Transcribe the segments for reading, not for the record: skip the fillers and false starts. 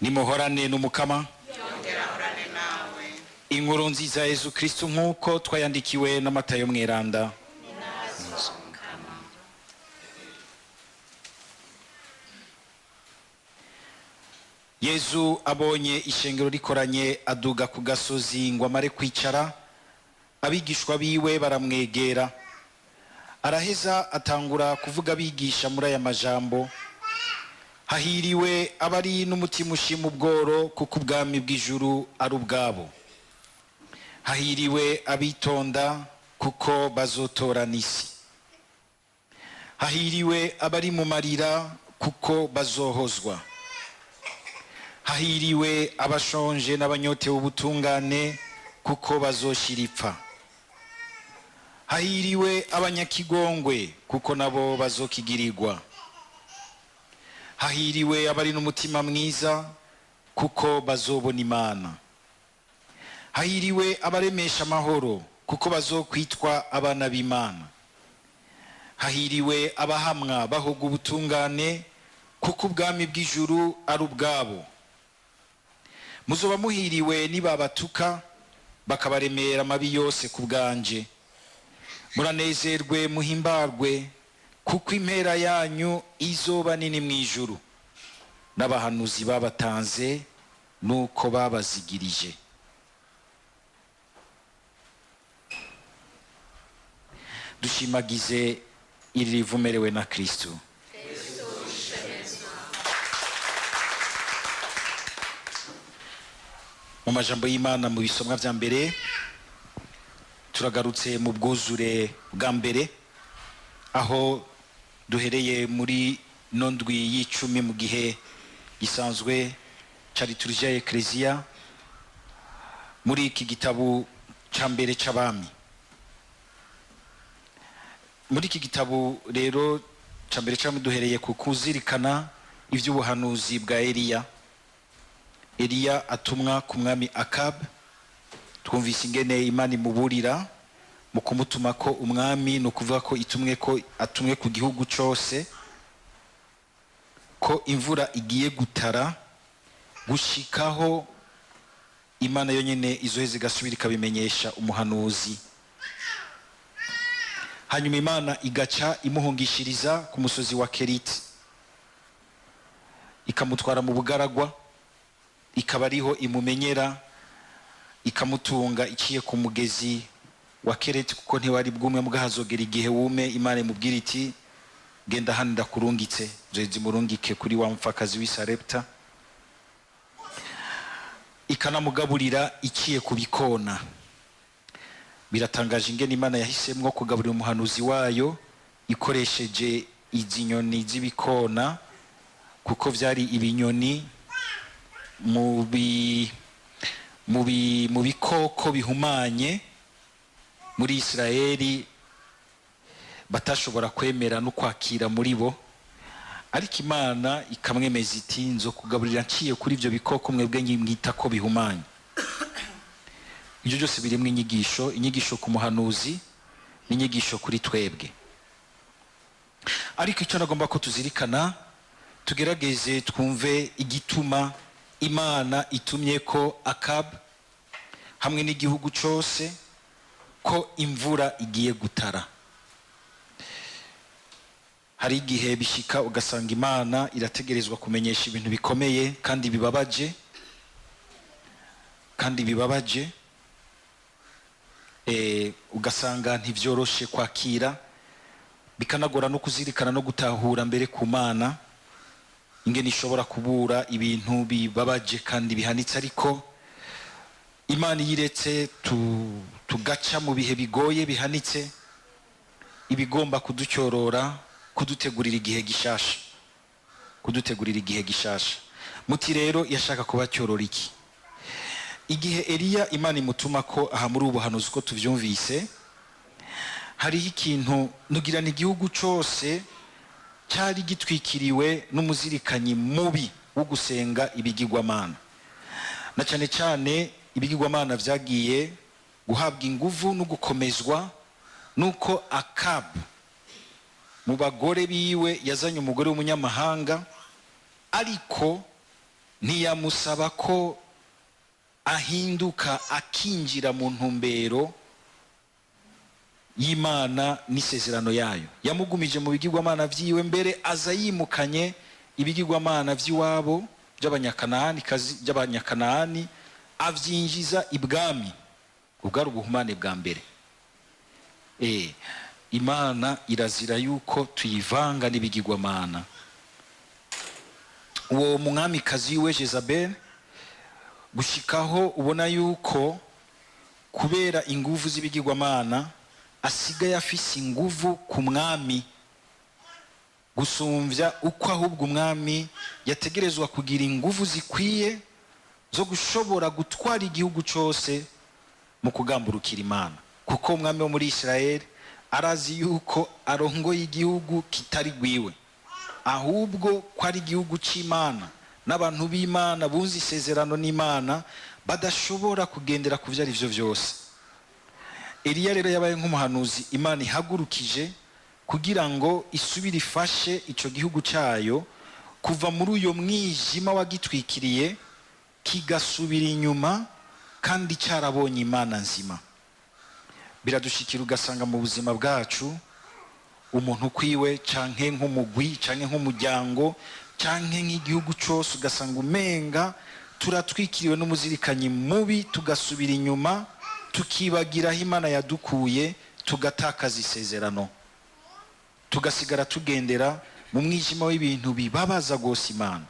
nimuhorane n'umukama. Inkuru nziza Yesu Kristo nkuko twayandikiwe na Matayo mweranda. Yesu abonye ishengero rikoranye aduga ku gasozi ngo amare kwicara, abigishwa biwe baramwegera. Araheza atangura kuvuga abigisha muri aya majambo: hahiriwe abari n'umutima ushima ubworo, kuko ubwami bw'ijuru ari ubwabo. Hahiriwe abitonda, kuko bazotorana isi. Hahiriwe abari mu marira, kuko bazohozwa. Hahiriwe abashonje n'abanyotewe ubutungane, kuko bazoshira ipfa. Hahiriwe abanyakigongwe, kuko nabo bazokigirirwa. Hahiriwe abari n'umutima mwiza, kuko bazobona Imana. Hahiriwe abaremesha amahoro, kuko bazokwitwa abana b'Imana. Hahiriwe abahamwa bahoga ubutungane, kuko ubwami bw'ijuru ari ubwabo. Muzoba muhiriwe nibabatuka bakabaremera amabi yose ku bwanje. Muranezerwe muhimbarwe, kuko impera yanyu izoba nini mu ijuru. N'abahanuzi babatanze nuko babazigirije. Dushimagize iri rivumerewe na Kristo. Mu majambo y'Imana mu bisomwa vya mbere turagarutse mu bwuzure bwa mbere, aho duhereye muri nondwi y'icumi mu gihe gisanzwe ca liturgia y'Eklezia muri iki gitabo ca mbere c'abami. Muri iki gitabo rero ca mbere c'abami duhereye ku kuzirikana ivy'ubuhanuzi bwa Eliya atumwa ku mwami Akab. Twumvise ingene Imana imuburira mu kumutuma ko umwami, no kuvuga ko atumwe ku gihugu cose, ko imvura igiye gutara gushikaho Imana yonyene izoheza igasubira ikabimenyesha umuhanuzi. Hanyuma Imana igaca imuhungishiriza ku musozi wa Keriti, ikamutwara mu bugaragwa, ikaba ariho imumenyera, ikamutunga iciye ku mugezi wa Kereti, kuko ntiwari bwumwe mugahazogera igihe wume. Imana imubwira iti genda hano ndakurungitse, zoheza imurungike kuri wa mupfakazi w'i Sarepta. Ikanamugaburira iciye ku bikona. Biratangaje ingene Imana yahisemwo kugaburira umuhanuzi wayo ikoresheje izi nyoni z'ibikona, kuko vyari ibinyoni mu bikoko bihumanye muri Israeli batashobora kwemera no kwakira muri bo. Ariko Imana ikamwemeza iti nzokugaburira nciye kuri ivyo bikoko mwebwe mwita ko bihumanye. Ibyo byose birimwo inyigisho ku muhanuzi n'inyigisho kuri twebwe. Ariko icyo nagomba ko tuzirikana, tugerageze twumve igituma Imana itumye ko Akab hamwe n'igihugu cose ko imvura igiye gutara. Hari igihe bishika ugasanga Imana irategerezwa kumenyesha ibintu bikomeye kandi bibabaje, ugasanga ntivyoroshe kwakira, bikanagora no kuzirikana no gutahura mbere ku Mana ingene ishobora kubura ibintu bibabaje kandi bihanitse. Ariko Imana yiretse tugaca mu bihe bigoye bihanitse, ibigomba kuducyorora, kudutegurira igihe gishasha. Muti rero yashaka kubacyorora iki? Igihe Eliya Imana imutuma ko aha muri ubuhanuzi ko tuvyumvise, hariho ikintu nugirana igihugu cose cyari gitwikiriwe n'umuzirikanyi mubi wo gusenga ibigirwamana. Na cyane cyane ibigirwamana vyagiye guhabwa inguvu no gukomezwa nuko Akab mu bagore biwe yazanye umugore w'umunyamahanga, ariko ntiyamusaba ko ahinduka akinjira mu ntumbero y'Imana n'isezerano yayo. Yamugumije mu bigirwamana vyiwe, mbere aza yimukanye ibigirwamana vy'iwabo by'abanyakanaani avyinjiza ibwami. Ubwari ubuhumane bwa mbere. Imana irazira yuko tuyivanga n'ibigirwamana. Uwo mwamikazi we Jezabel, gushikaho ubona yuko kubera inguvu z'ibigirwamana asigaye afise inguvu ku mwami gusumvya uko ahubwo umwami yategerezwa kugira inguvu zikwiye zo gushobora gutwara igihugu cyose mu kugamburukira Imana, kuko umwami wo muri Israeli arazi yuko arongoye igihugu kitari gwiwe, ahubwo ko ari igihugu c'Imana n'abantu b'Imana bunze isezerano n'Imana badashobora kugendera ku vyari vyo vyose. Eliya rero yabaye nk'umuhanuzi Imana ihagurukije kugira ngo isubire ifashe ico gihugu cayo kuva muri uyo mwijima wagitwikiriye kigasubira inyuma kandi carabonye Imana nzima. Biradushikira ugasanga mu buzima bwacu umuntu kwiwe canke nk'umugwi canke nk'umuryango canke nk'igihugu cyose ugasanga umenga turatwikiriwe n'umuzirikanyi mubi, tugasubira inyuma tukibagira aho Imana yadukuye, tugatakaza isezerano, tugasigara tugendera mu mwijima w'ibintu bibabaza gose Imana.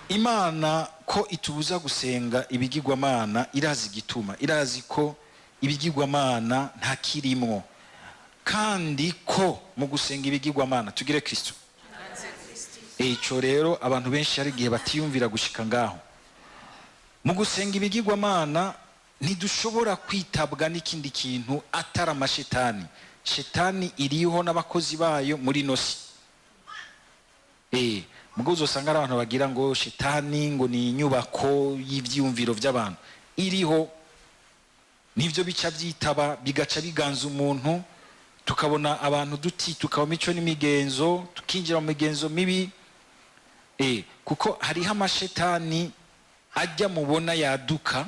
Imana ko itubuza gusenga ibigirwamana irazi igituma, irazi ko ibigirwamana nta kirimwo, kandi ko mu gusenga ibigirwamana tugire Kristo. Ico rero abantu benshi hari igihe batiyumvira gushika ngaho. Mu gusenga ibigirwamana ntidushobora kwitabwa n'ikindi kintu atari amashetani. Shetani iriho n'abakozi bayo muri nosi. Mugo uzosanga ari abantu bagira ngo shetani ngo ni inyubako y'ivyumviro by'abantu. Iriho nivyo bica byitaba bigaca biganza umuntu, tukabona abantu duti tukaba mico n'imigenzo, tukinjira mu migenzo mibi. Kuko hariho amashetani ajya mubona yaduka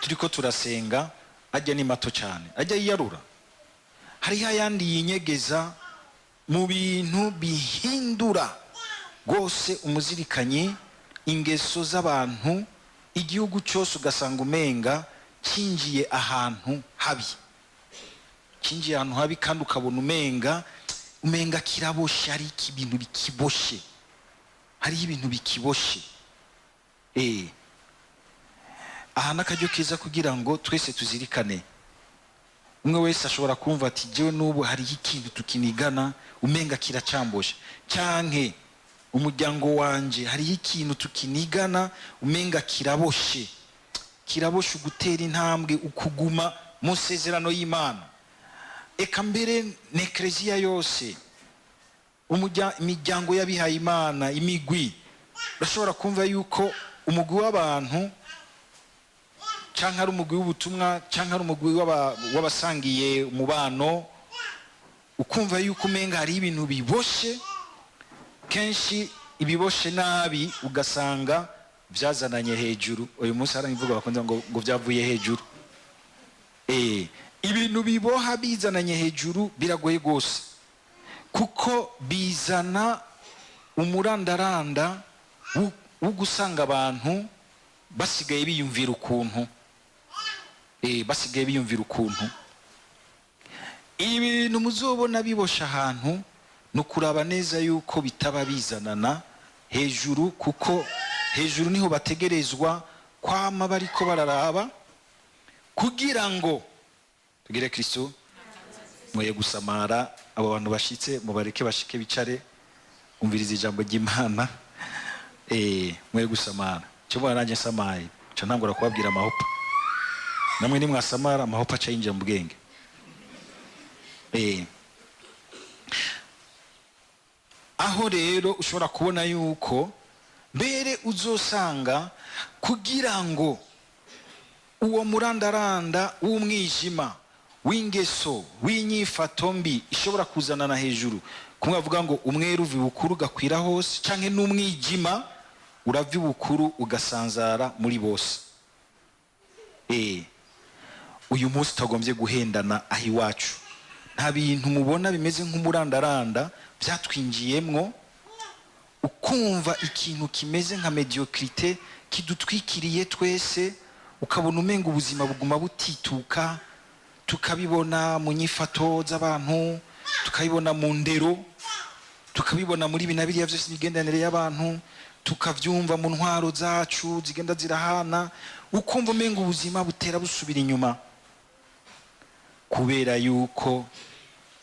turiko turasenga, ajya ni mato cyane, ajya yiyarura. Hariho ayandi yinyegeza mu bintu bihindura gose umuzirikanyi, ingeso z'abantu, igihugu cyose ugasanga umenga cinjiye ahantu habi, cinjiye ahantu habi, kandi ukabona umenga kiraboshe, ari ibintu bikiboshe, hari ibintu bikiboshe. Aha n'akaryo keza kugira ngo twese tuzirikane. Umwe wese ashobora kumva ati jewe n'ubu hari ikintu tukinigana umenga kiracamboshe, canke umuryango wanje hari ikintu tukinigana umenga kiraboshe, ugutera intambwe, ukuguma mu sezerano y'Imana. Eka mbere n'ekleziya yose, imiryango y'abihaye Imana, imigwi, urashobora kumva yuko umugwi w'abantu canke ari umugwi w'ubutumwa canke ari umugwi w'abasangiye umubano, ukumva yuko umenga hari ibintu biboshe, kenshi ibiboshe nabi ugasanga byazananye hejuru. Uyu munsi hari imvugo bakunda ngo byavuye hejuru. Ibintu biboha bizananye hejuru biragoye gose, kuko bizana umurandaranda wo gusanga abantu basigaye biyumvira ukuntu, ibintu muzobona bibosha ahantu nukuraba neza yuko bitaba bizanana hejuru, kuko hejuru niho bategerezwa kwama bariko bararaba kugira ngo tugire Kristo. Mwoye gusamara, abo bantu bashitse mubareke bashike bicare umviriza ijambo ry'Imana. Mwoye gusamara, cyo mwana nanje samaye cyo ntangura kubabwira amahopa, namwe ni mwasamara amahopa aca yinjira mu bwenge. Aho rero ushobora kubona yuko mbere uzosanga kugira ngo uwo murandaranda w'umwijima w'ingeso w'inyifato mbi ishobora kuzanana hejuru, kumwe bavuga ngo umweru uvi bukuru gakwira hose, canke n'umwijima uravya ubukuru ugasanzara muri bose. Uyu munsi utagombye guhendana aho iwacu. Nta bintu mubona bimeze nk'umurandaranda byatwinjiyemwo, ukumva ikintu kimeze nka mediocrité kidutwikiriye twese, ukabona umenga ubuzima buguma butituka. Tukabibona mu nyifato z'abantu, tukabibona mu ndero, tukabibona muri binabiriya byose imigendanire y'abantu, tukavyumva mu ntwaro zacu zigenda zirahana, ukumva umenga ubuzima butera busubira inyuma, kubera yuko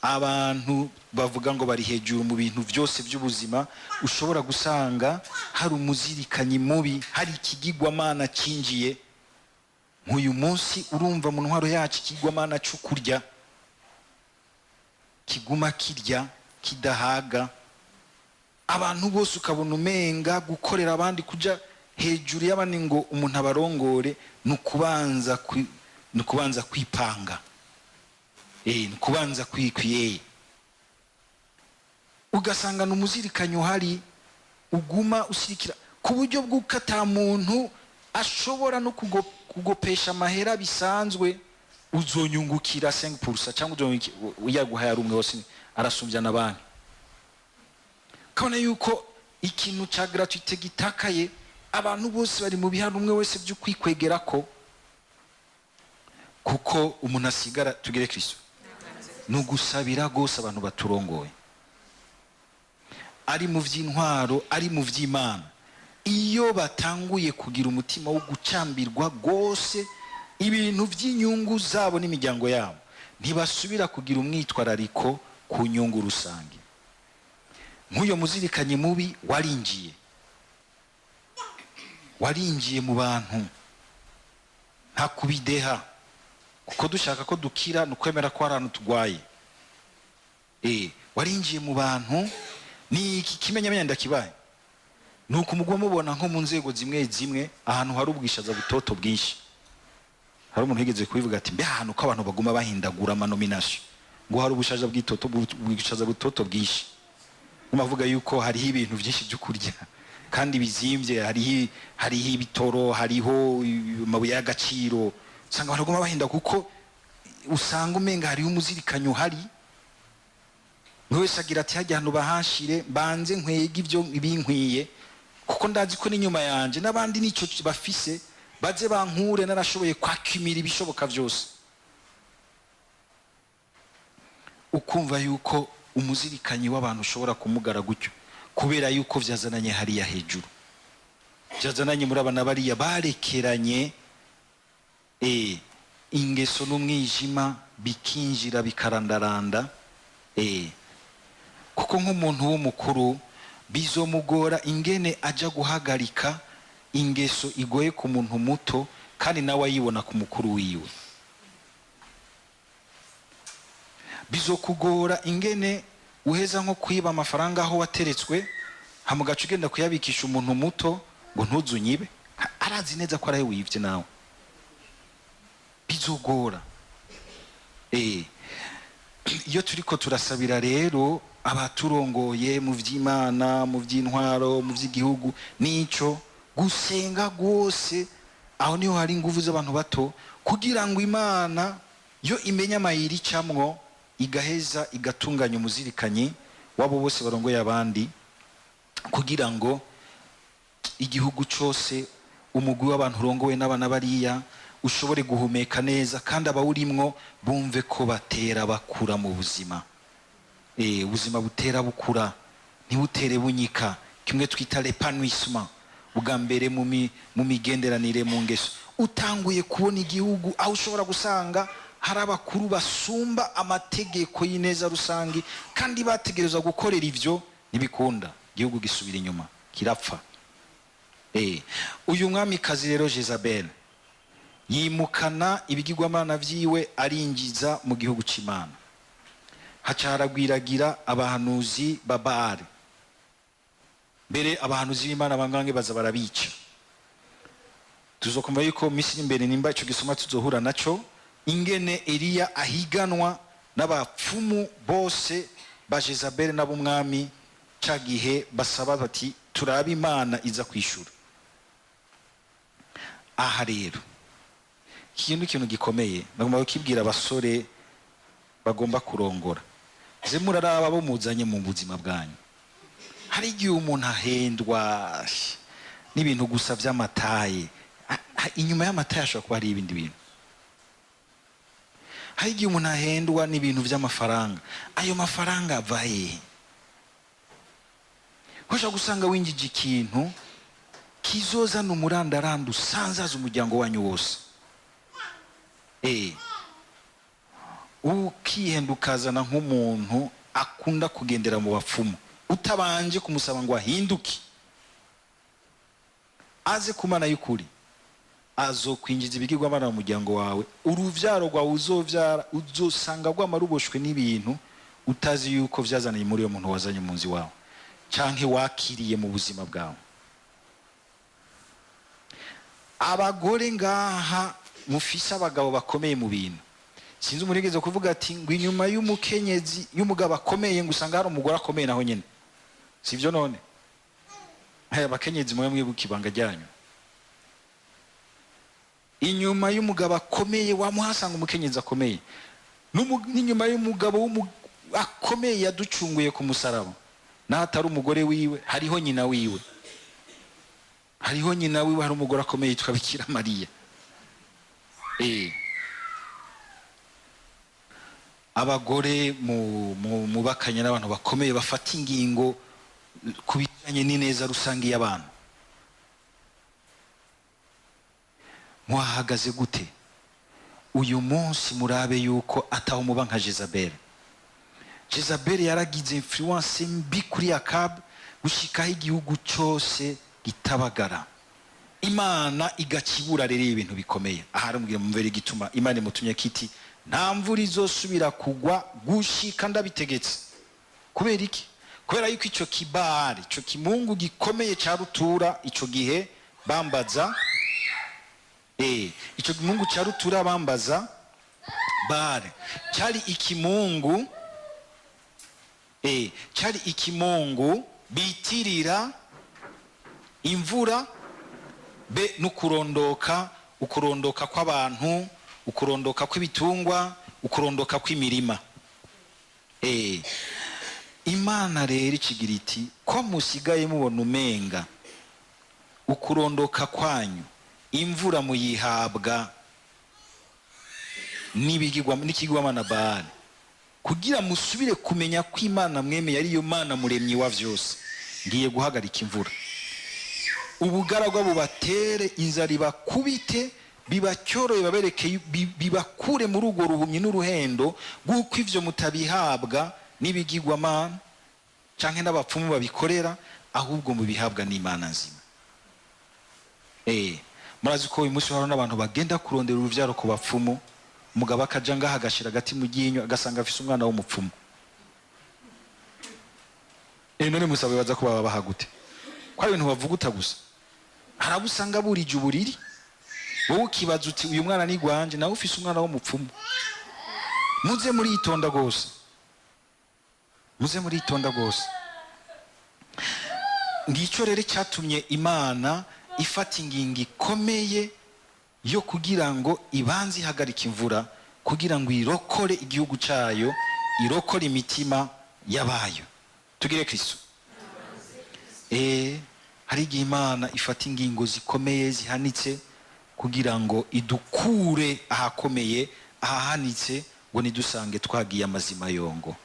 abantu bavuga ngo bari hejuru mu bintu byose by'ubuzima. Ushobora gusanga hari umuzirikanyi mubi, hari ikigirwamana cinjiye. Nk'uyu munsi urumva mu ntwaro yacu ikigirwamana cyo kurya, kiguma kirya kidahaga. Abantu bose ukabona umenga gukorera abandi, kuja hejuru y'abandi ngo umuntu abarongore, nukubanza kwipanga, nukubanza kwikwiye. Ugasanga n'umuzirikanyo uhari uguma usirikira ku buryo bw'uko ata muntu ashobora no kugopesha amahera bisanzwe. Uzonyungukira 5% cyangwa uyaguhaye ari umwe wose arasumbya n'abandi. Kabona yuko ikintu cya gratuité gitakaye, abantu bose bari mu bihano umwe wese byo kwikwegera ko, kuko umuntu asigara tugere Kristo nugusabira gose abantu baturongoye, ari mu vy'intwaro ari mu vy'Imana. Iyo batanguye kugira umutima wo gucambirwa gose ibintu vy'inyungu zabo n'imiryango yabo, ntibasubira kugira umwitwarariko ku nyungu rusange. Nk'uyo muzirikanye mubi warinjiye mu bantu nta kubideha, kuko dushaka ko dukira nukwemera ko hari ahantu tugwaye. Warinjiye mu bantu, ni iki kimenyamenya ndakibaye, nuko umugwa mubona nko mu nzego zimwe zimwe ahantu hari ubwishaza butoto bwinshi. Hari umuntu yigeze kubivuga ati mbe ahantu ko abantu baguma bahindagura amanomination ngo hari ubwishaza butoto bwinshi. Umavuga yuko hariho ibintu byinshi byo kurya kandi bizimvye, hariho ibitoro, hariho amabuye y'agaciro. Usanga abantu baguma bahinda kuko usanga umenga hariho umuzirikanyo hari. Wese agira ati hajya hano bahanshire banze nkwega ibyo ibinkwiye, kuko ndazi ko n'inyuma yanje n'abandi nico bafise, baze bankure narashoboye kwakimira ibishoboka byose. Ukumva yuko umuzirikanyi w'abantu ushobora kumugara gutyo, kubera yuko vyazananye hariya hejuru, vyazananye muri abana bariya barekeranye ingeso n'umwijima bikinjira bikarandaranda. Kuko nk'umuntu w'umukuru bizomugora ingene aja guhagarika ingeso igoye ku muntu muto, kandi nawe ayibona ku mukuru wiwe. Bizokugora ingene uheza nko kwiba amafaranga aho wateretswe, hamugaca ugenda kuyabikisha umuntu muto ngo ntuzunyibe, arazi neza ko araye wivye nawe. Bizogora. Iyo turiko turasabira rero abaturongoye mu vy'Imana, mu vy'intwaro, mu vy'igihugu, nico gusenga gose, aho niho hari ingufu z'abantu bato, kugira ngo Imana yo imenya amayiri camwo, igaheza igatunganya umuzirikanyi wabo bose barongoye abandi, kugira ngo igihugu cose, umugwi w'abantu urongowe n'abana bariya ushobore guhumeka neza, kandi abawurimwo bumve ko batera bakura mu buzima. Ubuzima butera bukura, ntibutere bunyika, kimwe twita l'épanouissement. Bwa mbere mu migenderanire, mu ngeso, utanguye kubona igihugu aho ushobora gusanga hari abakuru basumba amategeko y'ineza rusangi, kandi bategerezwa gukorera ivyo, ntibikunda, igihugu gisubira inyuma, kirapfa. Uyu mwamikazi rero Jezabel yimukana ibigirwamana vyiwe arinjiza mu gihugu c'Imana. Hacaragwiragira abahanuzi ba Baali, mbere abahanuzi b'Imana bangange baza barabica. Tuzokumva yuko misi imbere nimba ico gisoma tuzohura naco, ingene Eliya ahiganwa n'abapfumu bose ba Jezabel n'abumwami, ca gihe basaba bati turaba Imana iza kwishura. Aha rero ikintu gikomeye bagomba kukibwira abasore bagomba kurongora. Ze muraraba bo muzanye mu buzima bwanyu. Hari igihe umuntu ahendwa n'ibintu gusa by'amataye. Inyuma y'amataye ashobora kuba hari ibindi bintu. Hari igihe umuntu ahendwa n'ibintu by'amafaranga. Ayo mafaranga avaye. Ushobora gusanga winjije ikintu kizozana umurandaranda usanzaza umuryango wanyu wose. Ukihenda ukazana nk'umuntu akunda kugendera mu bapfumu utabanje kumusaba ngo ahinduke aze kumana y'ukuri, azokwinjiza ibigirwamana mu muryango wawe. Uruvyaro rwawe uzovyara uzosanga rwamaruboshwe n'ibintu utazi yuko vyazaniye muri uyo muntu wazanye mu nzi wawe canke wakiriye mu buzima bwawe. Abagore ngaha mufise abagabo bakomeye mu bintu. Sinzi umurigeze kuvuga ati ngo inyuma y'umukenyezi y'umugabo akomeye ngo usanga hari umugore akomeye naho nyene. Sivyo none? Haya bakenyezi mwe mwibuka ibanga ryanyu. Inyuma y'umugabo akomeye wamuhasanga umukenyezi akomeye. N'inyuma y'umugabo akomeye yaducunguye ku musaraba. Natari umugore wiwe hariho nyina wiwe. Hariho nyina wiwe, hari umugore akomeye yitwa Bikira Mariya. Abagore mu bakanya n'abantu bakomeye bafata ingingo kubijanye n'ineza rusange y'abantu. Mwahagaze gute? Uyu munsi murabe yuko ataho muba nka Jezabeli. Jezabeli yaragize influence mbi kuri Akabu gushikaho igihugu cyose gitabagara. Imana igakibura rero ibintu bikomeye. Ahari mubwira mumvere gituma Imana imutumye kiti nta mvura izosubira kugwa gushika ndabitegetse. Kubera iki? Kubera yuko ico kibari, ico kimungu gikomeye ca rutura ico gihe bambaza ico kimungu ca rutura bambaza bare cyari ikimungu bitirira imvura be n'ukurondoka, ukurondoka kw'abantu, ukurondoka kw'ibitungwa, ukurondoka kw'imirima. Imana rero ikigira iti ko musigaye mubona umenga ukurondoka kwanyu imvura muyihabwa n'ikigwamana Baali, kugira musubire kumenya ko Imana mwemeye ari yo Mana muremyi wa vyose, ngiye guhagarika imvura. Ubugaragwa bubatere, inzara ibakubite, bibacyoroye babereke bibakure muri urwo ruhumyi n'uruhendo guko ivyo mutabihabwa n'ibigirwamana canke n'abapfumu babikorera, ahubwo mubihabwa n'Imana nzima. Murazi ko uyu munsi hari n'abantu bagenda kurondera uruvyaro ku bapfumu, umugabo akaja ngaha agashira agati mu ryinyo agasanga afise umwana w'umupfumu. None musabe baza kuba babaha gute? Kwa ibintu bavuguta gusa. Harabusanga burije uburiri, wowe ukibaza uti uyu mwana ni gwanje, nawe ufise umwana w'umupfumu. Muze muri itonda gose, muze muri itonda gose. Ngico rero cyatumye Imana ifata ingingo ikomeye yo kugira ngo ibanze ihagarika imvura, kugira ngo irokore igihugu cyayo, irokore imitima yabayo. Tugire Kristo. Hari igihe Imana ifata ingingo zikomeye zihanitse kugira ngo idukure ahakomeye ahahanitse, ngo nidusange twagiye amazima yongo.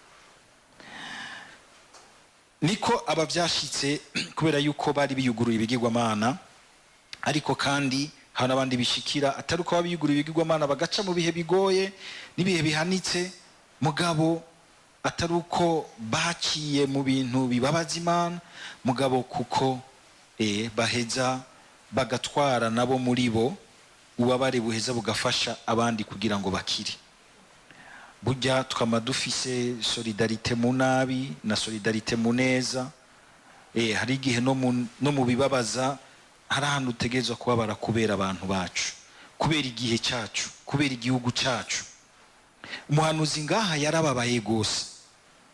Niko abavyashitse kubera yuko bari biyuguruye ibigirwamana, ariko kandi hari abandi bishikira atari uko babiyuguruye ibigirwamana bagaca mu bihe bigoye n'ibihe bihanitse, mugabo atari uko baciye mu bintu bibabaza Imana, mugabo kuko baheza bagatwara nabo muri bo ubabare buheza bugafasha abandi kugira ngo bakire. Burya twama dufise solidarite mu nabi na solidarite mu neza. Hari igihe no mu bibabaza hari ahantu utegerezwa kubabara kubera abantu bacu, kubera igihe cyacu, kubera igihugu cyacu. Umuhanuzi ngaha yarababaye gose,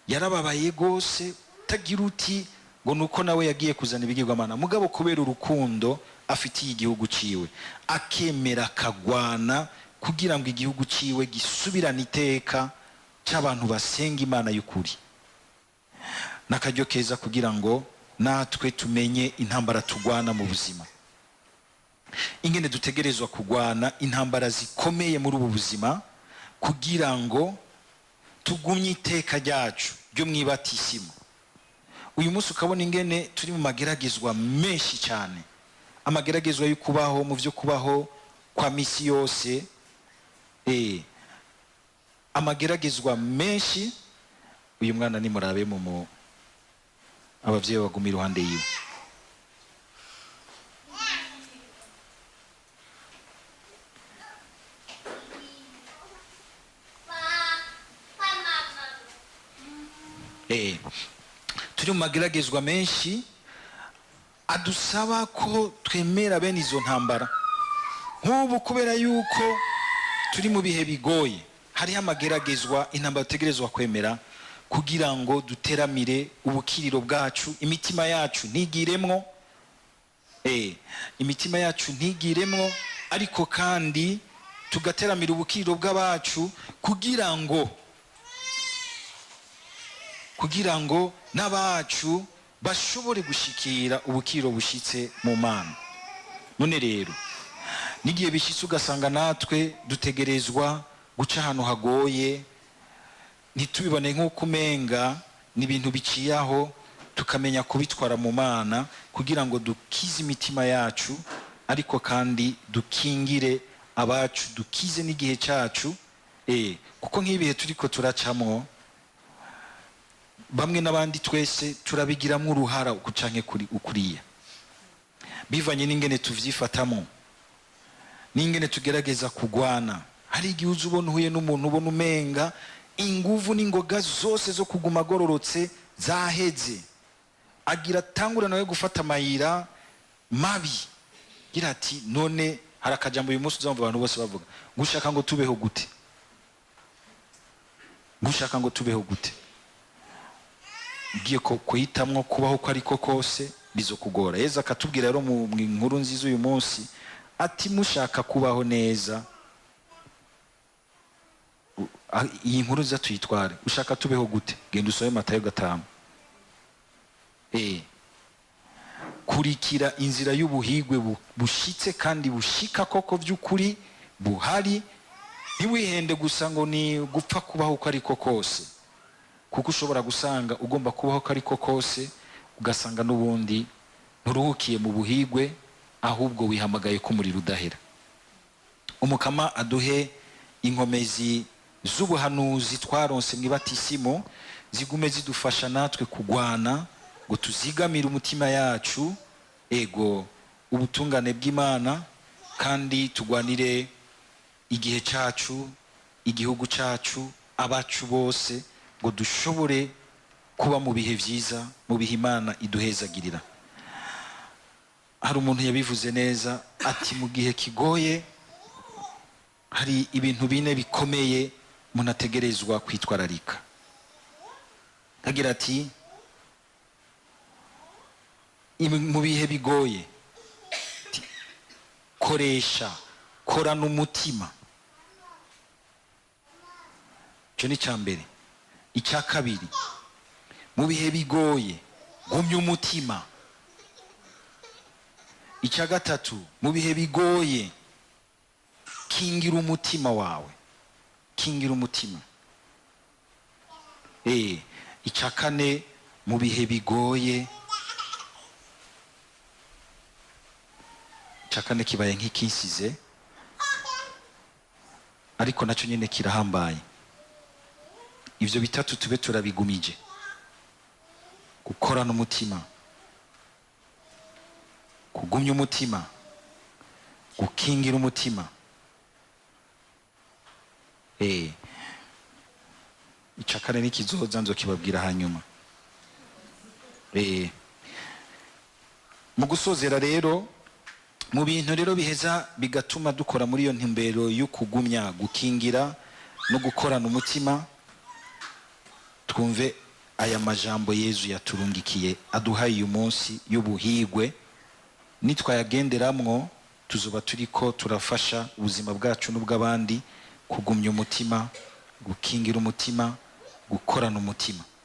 yarababaye gose, tagira uti ngo nuko nawe yagiye kuzana ibigirwamana, mugabo kubera urukundo afitiye igihugu ciwe akemera akagwana kugira ngo igihugu ciwe gisubirane iteka c'abantu basenga Imana y'ukuri. Nakaryo keza kugira ngo natwe tumenye intambara tugwana mu buzima, ingene dutegerezwa kugwana intambara zikomeye muri ubu buzima kugira ngo tugumye iteka ryacu ryo mwibatisimo. Uyu munsi ukabona ingene turi mu mageragezwa menshi cyane, amageragezwa yo kubaho mu byo kubaho kwa misi yose, amageragezwa menshi. Uyu mwana ni murabe mu abavyeyi baguma iruhande yiwe. Turi mu mageragezwa menshi adusaba ko twemera bene izo ntambara. Nk'ubu kubera yuko turi mu bihe bigoye, hariho amageragezwa intambara dutegerezwa kwemera kugira ngo duteramire ubukiriro bwacu, imitima yacu ntigiremwo, imitima yacu ntigiremwo, ariko kandi tugateramira ubukiriro bw'abacu kugira ngo n'abacu bashobore gushikira ubukiriro bushitse mu Mana. None rero nigiye bishitse ugasanga natwe dutegerezwa guca ahantu hagoye, ntitubibone nk'uko umenga ni ibintu biciyaho, tukamenya kubitwara mu Mana kugira ngo dukize imitima yacu, ariko kandi dukingire abacu, dukize n'igihe cyacu, kuko nk'ibihe turiko turacamwo bamwe n'abandi twese turabigiramwo uruhara canke ukuriya, bivanye n'ingene tuvyifatamo, n'ingene tugerageza kugwana. Hari igihe uza ubona uhuye n'umuntu ubona umenga inguvu n'ingoga zose zo kuguma agororotse zaheze, agira tangura nawe gufata amayira mabi, gira ati none hari akajambo uyu munsi uzumva abantu bose bavuga, gushaka ngo tubeho gute, gushaka ngo tubeho gute. Ugiye kuhitamwo kubaho ko ariko kose bizokugora. Yesu akatubwira rero mu nkuru nziza uyu munsi ati mushaka kubaho neza, iyi nkuru nziza tuyitware, ushaka tubeho gute, genda usome Matayo 5. Kurikira inzira y'ubuhigwe bushitse kandi bushika koko by'ukuri buhari, ntiwihende gusa ngo ni gupfa kubaho ko ariko kose, kuko ushobora gusanga ugomba kubaho ko ariko kose ugasanga n'ubundi nturuhukiye mu buhigwe, ahubwo wihamagaye ko umuriro udahera. Umukama aduhe inkomezi z'ubuhanuzi twaronse mwibatisimo zigume zidufasha natwe kugwana ngo tuzigamire umutima yacu, ubutungane bw'Imana, kandi tugwanire igihe cyacu, igihugu cyacu, abacu bose, ngo dushobore kuba mu bihe byiza, mu bihe Imana iduhezagirira. Hari umuntu yabivuze neza ati mu gihe kigoye hari ibintu bine bikomeye umuntu ategerezwa kwitwararika. Agira ati mu bihe bigoye korana umutima, icyo ni icya mbere. Icya kabiri, mu bihe bigoye gumya umutima. Icya gatatu, mu bihe bigoye kingira umutima wawe, kingira umutima. Icya kane, mu bihe bigoye, icya kane kibaye nk'ikinsize ariko nacyo nyine kirahambaye. Ivyo bitatu tube turabigumije: gukorana umutima, kugumya umutima, gukingira umutima. Icya kane n'ikizoza nzokibabwira hanyuma. Mu gusozera rero, mu bintu rero biheza bigatuma dukora muri iyo ntumbero yo kugumya, gukingira no gukorana umutima, twumve aya majambo Yezu yaturungikiye aduhaye uyu munsi y'ubuhigwe nitwayagenderamwo tuzoba turiko turafasha ubuzima bwacu n'ubw'abandi kugumya umutima, gukingira umutima, gukorana umutima.